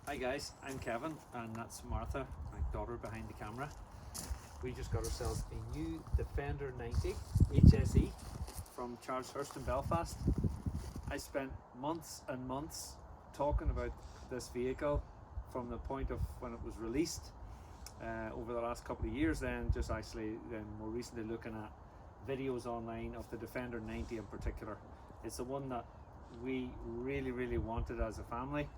Hi guys, I'm Kevin and that's Martha, my daughter behind the camera. We just got ourselves a new Defender 90 HSE from Charleshurst in Belfast. I spent months and months talking about this vehicle from the point of when it was released over the last couple of years, then more recently looking at videos online of the Defender 90 in particular. It's the one that we really wanted as a family.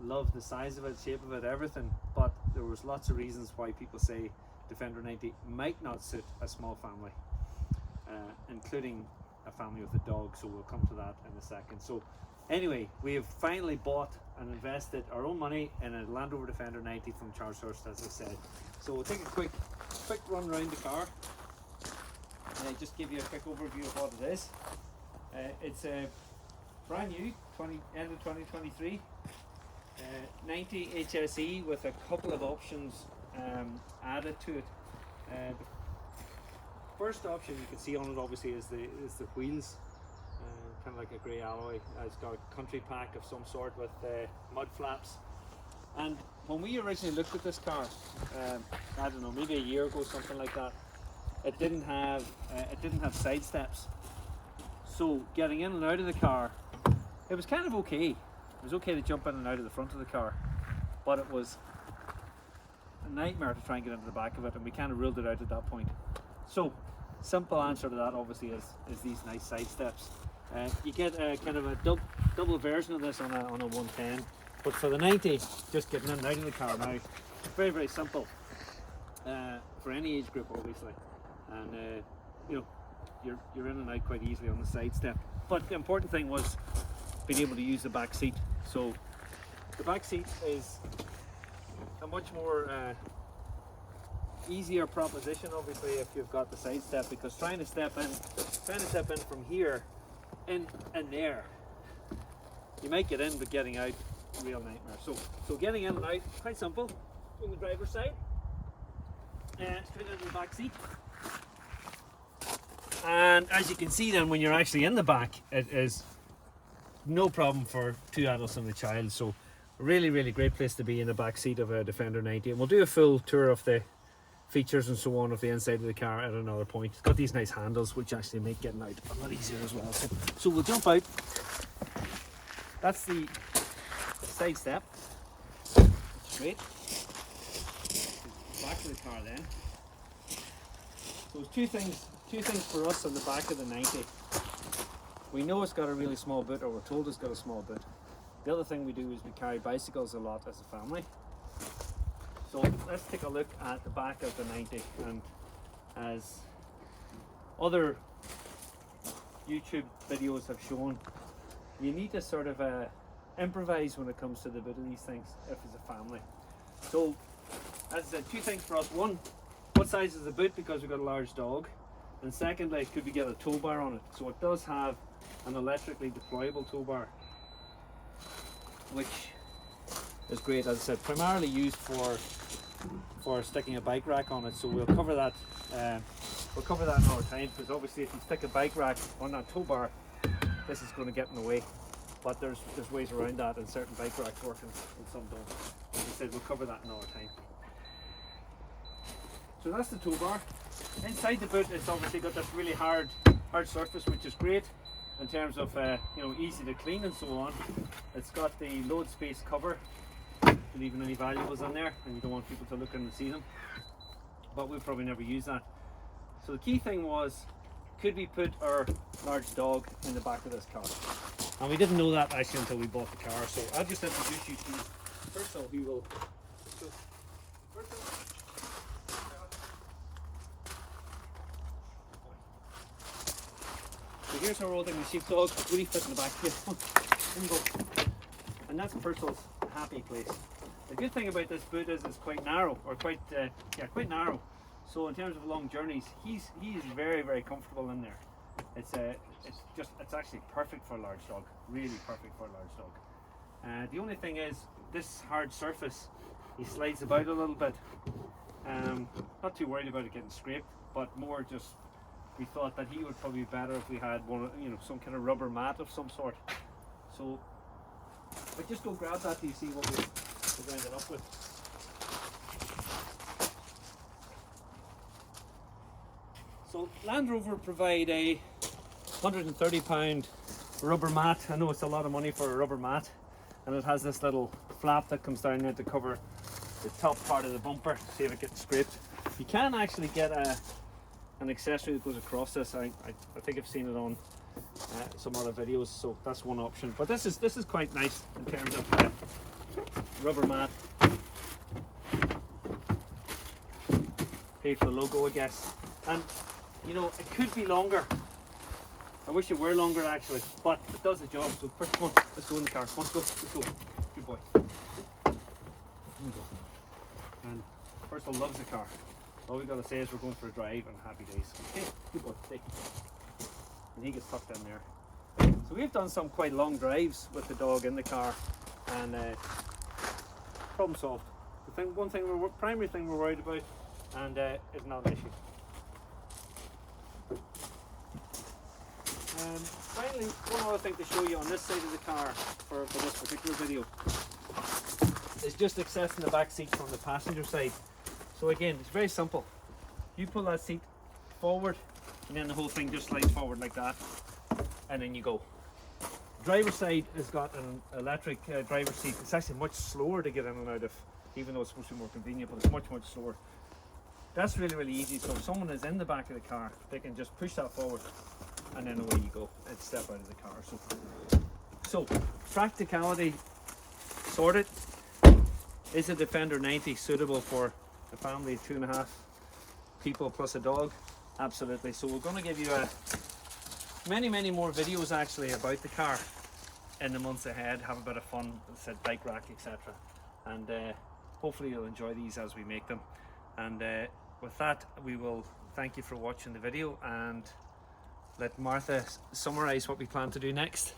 Loved the size of it, shape of it, everything, but there was lots of reasons why people say Defender 90 might not suit a small family, including a family with a dog, so we'll come to that in a second. So anyway, we have finally bought and invested our own money in a Land Rover Defender 90 from Charleshurst, as I said. So we'll take a quick run around the car and just give you a quick overview of what it is. It's a brand new end of 2023 90 HSE with a couple of options added to it. The first option you can see on it obviously is the wheels, kind of like a grey alloy. It's got a country pack of some sort with mud flaps. And when we originally looked at this car, I don't know, maybe a year ago, something like that, it didn't have side steps. So getting in and out of the car, it was kind of okay. It was okay to jump in and out of the front of the car, but it was a nightmare to try and get into the back of it, and we kind of ruled it out at that point. So, simple answer to that obviously is these nice side steps. You get a kind of a double version of this on a 110, but for the 90, just getting in and out of the car now, very simple for any age group obviously, and you know, you're in and out quite easily on the side step. But the important thing was being able to use the back seat. So the back seat is a much more easier proposition obviously if you've got the side step, because trying to step in from here in and there, you might get in, but getting out, real nightmare. So getting in and out, quite simple. On the driver's side, straight into the back seat. And as you can see then, when you're actually in the back, it is no problem for two adults and a child. So really great place to be in the back seat of a Defender 90. And we'll do a full tour of the features and so on of the inside of the car at another point. It's got these nice handles which actually make getting out a lot easier as well. So we'll jump out. That's the side step. Straight. Back of the car then. So there's two things for us on the back of the 90. We know it's got a really small boot, or we're told it's got a small boot. The other thing we do is we carry bicycles a lot as a family. So let's take a look at the back of the 90, and as other YouTube videos have shown, you need to sort of improvise when it comes to the boot of these things if it's a family. So as I said, two things for us. One, what size is the boot, because we've got a large dog, and secondly, could we get a tow bar on it? So it does have an electrically deployable tow bar, which is great. As I said, primarily used for sticking a bike rack on it. So we'll cover that another time, because obviously if you stick a bike rack on that tow bar, this is going to get in the way. But there's ways around that, and certain bike racks work and some don't. As I said, we'll cover that another time. So that's the tow bar. Inside the boot, it's obviously got this really hard surface, which is great in terms of easy to clean and so on. It's got the load space cover, leaving any valuables in there, and you don't want people to look in and see them. But we'll probably never use that. So the key thing was, could we put our large dog in the back of this car? And we didn't know that actually until we bought the car. So I'll just introduce you to the person who will. So here's our old English sheepdog, really fit in the back here. And that's Purcell's happy place. The good thing about this boot is it's quite narrow, or quite narrow. So in terms of long journeys, he's very comfortable in there. It's actually perfect for a large dog, really perfect for a large dog. The only thing is, this hard surface, he slides about a little bit. Not too worried about it getting scraped, but more just, we thought that he would probably be better if we had one, some kind of rubber mat of some sort. So But just go grab that, do you see what we've ended up with? So Land Rover provide a £130 rubber mat. I know it's a lot of money for a rubber mat, and it has this little flap that comes down there to cover the top part of the bumper, see if it gets scraped. You can actually get an accessory that goes across this. I think I've seen it on some other videos, so that's one option. But this is quite nice in terms of rubber mat. Pay for the logo, I guess. And you know, it could be longer. I wish it were longer actually, but it does the job. So first, come on, let's go in the car. Come on, let's go. Good boy. And Crystal loves the car. All we gotta say is we're going for a drive and happy days. Okay, good boy, take it. And he gets tucked in there. So we've done some quite long drives with the dog in the car, and problem solved. Primary thing we're worried about, and it's not an issue. Finally, one other thing to show you on this side of the car for this particular video is just accessing the back seat from the passenger side. So again, it's very simple. You pull that seat forward, and then the whole thing just slides forward like that, and then you go. Driver's side has got an electric driver's seat. It's actually much slower to get in and out of, even though it's supposed to be more convenient, but it's much slower. That's really easy. So if someone is in the back of the car, they can just push that forward, and then away you go and step out of the car. So practicality sorted. Is a Defender 90 suitable for a family of 2.5 people plus a dog? Absolutely. So we're going to give you many more videos actually about the car in the months ahead. Have a bit of fun, said bike rack, etc. And hopefully you'll enjoy these as we make them. And with that, we will thank you for watching the video, and let Martha summarize what we plan to do next.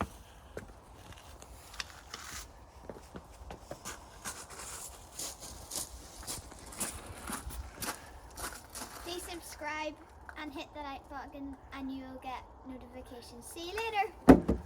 Please subscribe and hit the like button, and you will get notifications. See you later.